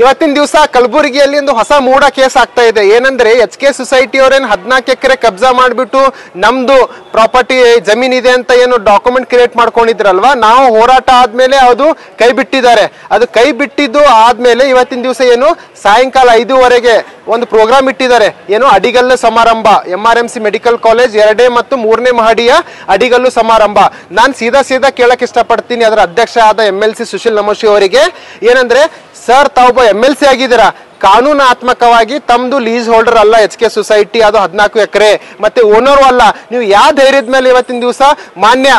ಇವತ್ತಿನ ದಿವಸ ಕಲಬುರಗಿಯಲ್ಲಿ ಒಂದು ಹೊಸ ಮೂಡ ಕೇಸ್ ಆಗ್ತಾ ಇದೆ. ಏನಂದ್ರೆ HK ಸೊಸೈಟಿ ಅವರೇನು 14 ಎಕರೆ ಕಬ್ಜಾ ಮಾಡಿಬಿಟ್ಟು ನಮ್ದು ಪ್ರಾಪರ್ಟಿ ಜಮೀನಿದೆ ಅಂತ ಏನು ಡಾಕ್ಯುಮೆಂಟ್ ಕ್ರಿಯೇಟ್ ಮಾಡ್ಕೊಂಡಿದ್ರಲ್ವಾ, ನಾವು ಹೋರಾಟ ಆದ್ಮೇಲೆ ಅದು ಕೈ ಬಿಟ್ಟಿದ್ದಾರೆ. ಅದು ಕೈ ಬಿಟ್ಟಿದ್ದು ಆದ್ಮೇಲೆ ಇವತ್ತಿನ ದಿವಸ ಏನು ಸಾಯಂಕಾಲ 5:15 ಒಂದು ಪ್ರೋಗ್ರಾಮ್ ಇಟ್ಟಿದ್ದಾರೆ. ಏನು ಅಡಿಗಲ್ಲು ಸಮಾರಂಭ, MRMC ಮೆಡಿಕಲ್ ಕಾಲೇಜ್ 2ನೇ ಮತ್ತು 3ನೇ ಮಹಡಿಯ ಅಡಿಗಲ್ಲು ಸಮಾರಂಭ. ನಾನು ಸೀದಾ ಕೇಳಕ್ ಇಷ್ಟಪಡ್ತೀನಿ ಅದರ ಅಧ್ಯಕ್ಷ ಆದ MLC ಸುಶೀಲ್ ನಮೋಶಿ ಅವರಿಗೆ. ಏನಂದ್ರೆ ಸರ್, ತಾವೊಬ್ಬ MLC ಆಗಿದ್ದೀರಾ, ಕಾನೂನಾತ್ಮಕವಾಗಿ ತಮ್ದು ಲೀಸ್ ಹೋಲ್ಡರ್ ಅಲ್ಲ HK ಸೊಸೈಟಿ, ಅದು 14 ಎಕರೆ, ಮತ್ತೆ ಓನರು ಅಲ್ಲ. ನೀವು ಯಾವ ಧೈರ್ಯದ ಮೇಲೆ ಇವತ್ತಿನ ದಿವಸ ಮಾನ್ಯ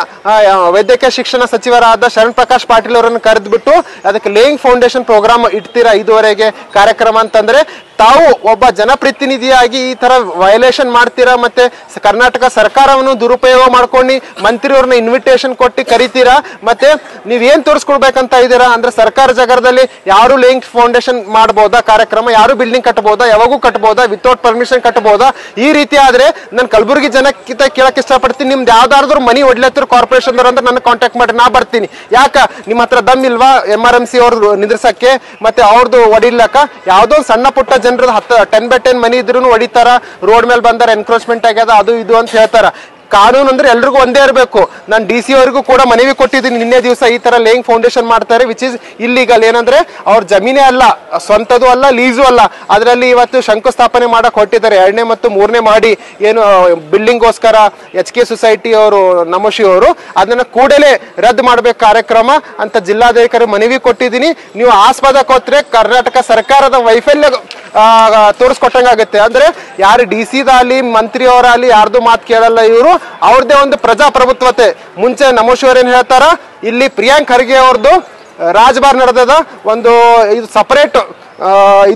ವೈದ್ಯಕೀಯ ಶಿಕ್ಷಣ ಸಚಿವರಾದ ಶರಣ್ ಪ್ರಕಾಶ್ ಪಾಟೀಲ್ ಅವರನ್ನು ಕರೆದ್ಬಿಟ್ಟು ಅದಕ್ಕೆ ಲೇಯಿಂಗ್ ಫೌಂಡೇಶನ್ ಪ್ರೋಗ್ರಾಮ್ ಇಡ್ತೀರಾ 5:15 ಕಾರ್ಯಕ್ರಮ ಅಂತಂದ್ರೆ, ತಾವು ಒಬ್ಬ ಜನಪ್ರತಿನಿಧಿಯಾಗಿ ಈ ತರ ವೈಲೇಷನ್ ಮಾಡ್ತೀರಾ, ಮತ್ತೆ ಕರ್ನಾಟಕ ಸರ್ಕಾರವನ್ನು ದುರುಪಯೋಗ ಮಾಡ್ಕೊಂಡು ಮಂತ್ರಿಯವ್ರನ್ನ ಇನ್ವಿಟೇಷನ್ ಕೊಟ್ಟು ಕರಿತೀರಾ. ಮತ್ತೆ ನೀವೇನ್ ತೋರಿಸ್ಕೊಡ್ಬೇಕಂತ ಇದ್ದೀರಾ ಅಂದ್ರೆ, ಸರ್ಕಾರ ಜಾಗದಲ್ಲಿ ಯಾರು ಲೇಯಿಂಗ್ ಫೌಂಡೇಶನ್ ಮಾಡ್ಬೋದಾ ಕಾರ್ಯಕ್ರಮ, ಯಾರು ಬಿಲ್ಡಿಂಗ್ ಕಟ್ಟಬಹುದಾ, ಯಾವಾಗೂ ಕಟ್ಟಬಹುದಾ, ವಿತೌಟ್ ಪರ್ಮಿಷನ್ ಕಟ್ಟಬಹುದಾ? ಈ ರೀತಿ ಆದ್ರೆ ನಾನು ಕಲಬುರಗಿ ಜನಕ್ಕಿಂತ ಕೇಳಕ್ ಇಷ್ಟಪಡ್ತೀನಿ, ನಿಮ್ದು ಯಾವ್ದಾದ್ರು ಮನಿ ಒಡ್ಲತ್ತರು ಕಾರ್ಪೊರೇಷನ್ ಅಂದ್ರೆ ನನ್ನ ಕಾಂಟ್ಯಾಕ್ಟ್ ಮಾಡಿ, ನಾ ಬರ್ತೀನಿ. ಯಾಕ ನಿಮ್ಮ ಹತ್ರ ದಮ್ ಇಲ್ವಾ MRMC ಅವ್ರದ್ದು ನಿಂದ್ರಸಕ್ಕೆ, ಮತ್ತೆ ಅವ್ರದ್ದು ಒಡಿಲಕ್ಕ? ಯಾವ್ದೋ ಸಣ್ಣ ಪುಟ್ಟ ಜನರದ್ದು 10x10 ಮನಿ ಇದ್ರು ಹೊಡಿತಾರ, ರೋಡ್ ಮೇಲೆ ಬಂದಾರ, ಎನ್ಕ್ರೋಚ್ಮೆಂಟ್ ಆಗ್ಯದ, ಅದು ಇದು ಅಂತ ಹೇಳ್ತಾರ. ಕಾನೂನು ಅಂದ್ರೆ ಎಲ್ರಿಗೂ ಒಂದೇ ಇರಬೇಕು. ನಾನು DC ಅವರಿಗೂ ಕೂಡ ಮನವಿ ಕೊಟ್ಟಿದ್ದೀನಿ ನಿನ್ನೆ ದಿವಸ, ಈ ತರ ಲೇಯಿಂಗ್ ಫೌಂಡೇಶನ್ ಮಾಡ್ತಾರೆ ವಿಚ್ ಇಸ್ ಇಲ್ಲಿಗಲ್. ಏನಂದ್ರೆ ಅವ್ರ ಜಮೀನೇ ಅಲ್ಲ, ಸ್ವಂತದ್ದು ಅಲ್ಲ, ಲೀಸು ಅಲ್ಲ. ಅದರಲ್ಲಿ ಇವತ್ತು ಶಂಕುಸ್ಥಾಪನೆ ಮಾಡಕ್ ಹೊಟ್ಟಿದ್ದಾರೆ 2ನೇ ಮತ್ತು 3ನೇ ಮಾಡಿ ಏನು ಬಿಲ್ಡಿಂಗ್ಗೋಸ್ಕರ HK ಸೊಸೈಟಿ ಅವರು ನಮೋಶಿ ಅವರು. ಅದನ್ನ ಕೂಡಲೇ ರದ್ದು ಮಾಡ್ಬೇಕು ಕಾರ್ಯಕ್ರಮ ಅಂತ ಜಿಲ್ಲಾಧಿಕಾರಿ ಮನವಿ ಕೊಟ್ಟಿದ್ದೀನಿ. ನೀವು ಆಸ್ಪದ ಕೊಟ್ರೆ ಕರ್ನಾಟಕ ಸರ್ಕಾರದ ವೈಫಲ್ಯ ತೋರಿಸ್ಕೊಟ್ಟಂಗಾಗುತ್ತೆ. ಅಂದ್ರೆ ಯಾರು DC-ದಾಗಲಿ ಮಂತ್ರಿಯವರಾಗಲಿ ಯಾರ್ದು ಮಾತು ಕೇಳಲ್ಲ ಇವರು, ಅವ್ರದ್ದೇ ಒಂದು ಪ್ರಜಾಪ್ರಭುತ್ವತೆ. ಮುಂಚೆ ನಮೋಶಿ ಅವ್ರು ಏನ್ ಹೇಳ್ತಾರ, ಇಲ್ಲಿ ಪ್ರಿಯಾಂಕ್ ಖರ್ಗೆ ಅವ್ರದ್ದು ರಾಜ್ಭಾರ್ ನಡೆದದ, ಒಂದು ಇದು ಸಪರೇಟ್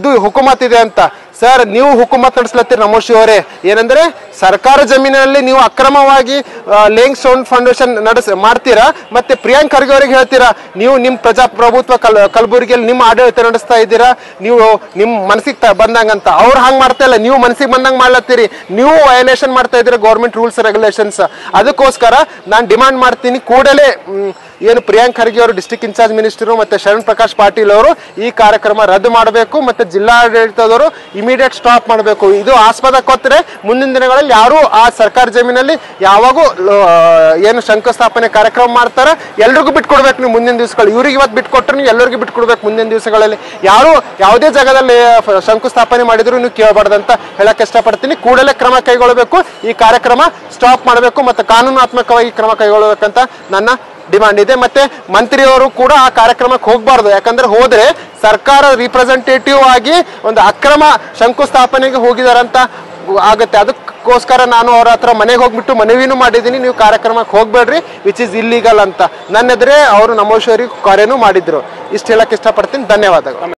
ಇದು ಹುಕುಮತ್ ಇದೆ ಅಂತ. ಸರ್, ನೀವು ಹುಕುಮತ್ ನಡೆಸ್ಲತ್ತೀರಿ ನಮೋಶಿ ಅವರೇ. ಏನಂದ್ರೆ ಸರ್ಕಾರ ಜಮೀನಿನಲ್ಲಿ ನೀವು ಅಕ್ರಮವಾಗಿ ಲೇಯಿಂಗ್ ಸ್ಟೋನ್ ಫೌಂಡೇಶನ್ ಮಾಡ್ತೀರಾ, ಮತ್ತೆ ಪ್ರಿಯಾಂಕ್ ಖರ್ಗೆ ಅವರಿಗೆ ಹೇಳ್ತೀರಾ ನೀವು ನಿಮ್ ಪ್ರಜಾಪ್ರಭುತ್ವ ಕಲಬುರಗಿಯಲ್ಲಿ ನಿಮ್ಮ ಆಡಳಿತ ನಡೆಸ್ತಾ ಇದ್ದೀರಾ, ನೀವು ನಿಮ್ ಮನಸ್ಸಿಗೆ ಬಂದಂಗಂತ. ಅವ್ರು ಹಂಗ್ ಮಾಡ್ತಾ ಇಲ್ಲ, ನೀವು ಮನಸ್ಸಿಗೆ ಬಂದಂಗೆ ಮಾಡ್ಲತ್ತೀರಿ, ನೀವು ವಯಲೇಷನ್ ಮಾಡ್ತಾ ಇದ್ದೀರಾ ಗೌರ್ಮೆಂಟ್ ರೂಲ್ಸ್ ರೆಗ್ಯುಲೇಷನ್ಸ್. ಅದಕ್ಕೋಸ್ಕರ ನಾನು ಡಿಮಾಂಡ್ ಮಾಡ್ತೀನಿ, ಕೂಡಲೇ ಏನು ಪ್ರಿಯಾಂಕ್ ಖರ್ಗೆ ಅವರು ಡಿಸ್ಟ್ರಿಕ್ಟ್ ಇನ್ಚಾರ್ಜ್ ಮಿನಿಸ್ಟರು ಮತ್ತೆ ಶರಣ್ ಪ್ರಕಾಶ್ ಪಾಟೀಲ್ ಅವರು ಈ ಕಾರ್ಯಕ್ರಮ ರದ್ದು ಮಾಡಬೇಕು, ಮತ್ತೆ ಜಿಲ್ಲಾಡಳಿತದವರು ಇಮಿಡಿಯೇಟ್ ಸ್ಟಾಪ್ ಮಾಡಬೇಕು. ಇದು ಆಸ್ಪದ ಕೊತ್ತರೆ ಮುಂದಿನ ದಿನಗಳಲ್ಲಿ ಯಾರು ಆ ಸರ್ಕಾರ ಜಮೀನಲ್ಲಿ ಯಾವಾಗೂ ಏನು ಶಂಕುಸ್ಥಾಪನೆ ಕಾರ್ಯಕ್ರಮ ಮಾಡ್ತಾರೆ ಎಲ್ರಿಗೂ ಬಿಟ್ಕೊಡ್ಬೇಕು ನೀವು ಮುಂದಿನ ದಿವಸಗಳು. ಇವ್ರಿಗೆ ಇವತ್ತು ಬಿಟ್ಕೊಟ್ರೆ ನೀವು ಎಲ್ಲರಿಗೂ ಬಿಟ್ಕೊಡ್ಬೇಕು ಮುಂದಿನ ದಿವಸಗಳಲ್ಲಿ. ಯಾರು ಯಾವುದೇ ಜಾಗದಲ್ಲಿ ಶಂಕುಸ್ಥಾಪನೆ ಮಾಡಿದ್ರು ನೀವು ಕೇಳಬಾರ್ದಂತ ಹೇಳಕ್ ಇಷ್ಟಪಡ್ತೀನಿ. ಕೂಡಲೇ ಕ್ರಮ ಕೈಗೊಳ್ಳಬೇಕು, ಈ ಕಾರ್ಯಕ್ರಮ ಸ್ಟಾಪ್ ಮಾಡಬೇಕು, ಮತ್ತೆ ಕಾನೂನಾತ್ಮಕವಾಗಿ ಕ್ರಮ ಕೈಗೊಳ್ಳಬೇಕಂತ ನನ್ನ ಡಿಮಾಂಡ್ ಇದೆ. ಮತ್ತೆ ಮಂತ್ರಿಯವರು ಕೂಡ ಆ ಕಾರ್ಯಕ್ರಮಕ್ಕೆ ಹೋಗಬಾರ್ದು, ಯಾಕಂದ್ರೆ ಹೋದ್ರೆ ಸರ್ಕಾರ ರಿಪ್ರೆಸೆಂಟೇಟಿವ್ ಆಗಿ ಒಂದು ಅಕ್ರಮ ಶಂಕುಸ್ಥಾಪನೆಗೆ ಹೋಗಿದಾರಂತ ಆಗುತ್ತೆ. ಅದಕ್ಕೋಸ್ಕರ ನಾನು ಅವ್ರ ಹತ್ರ ಮನೆಗೆ ಹೋಗ್ಬಿಟ್ಟು ಮನವಿನೂ ಮಾಡಿದ್ದೀನಿ, ನೀವು ಕಾರ್ಯಕ್ರಮಕ್ಕೆ ಹೋಗ್ಬೇಡ್ರಿ, ವಿಚ್ ಇಸ್ ಇಲ್ಲಿಗಲ್ ಅಂತ. ನನ್ನ ಎದುರೇ ಅವರು ನಮೋಶಿ ಅವರಿಗೆ ಕರೆನೂ ಮಾಡಿದ್ರು. ಇಷ್ಟು ಹೇಳಕ್ ಇಷ್ಟಪಡ್ತೀನಿ. ಧನ್ಯವಾದಗಳು.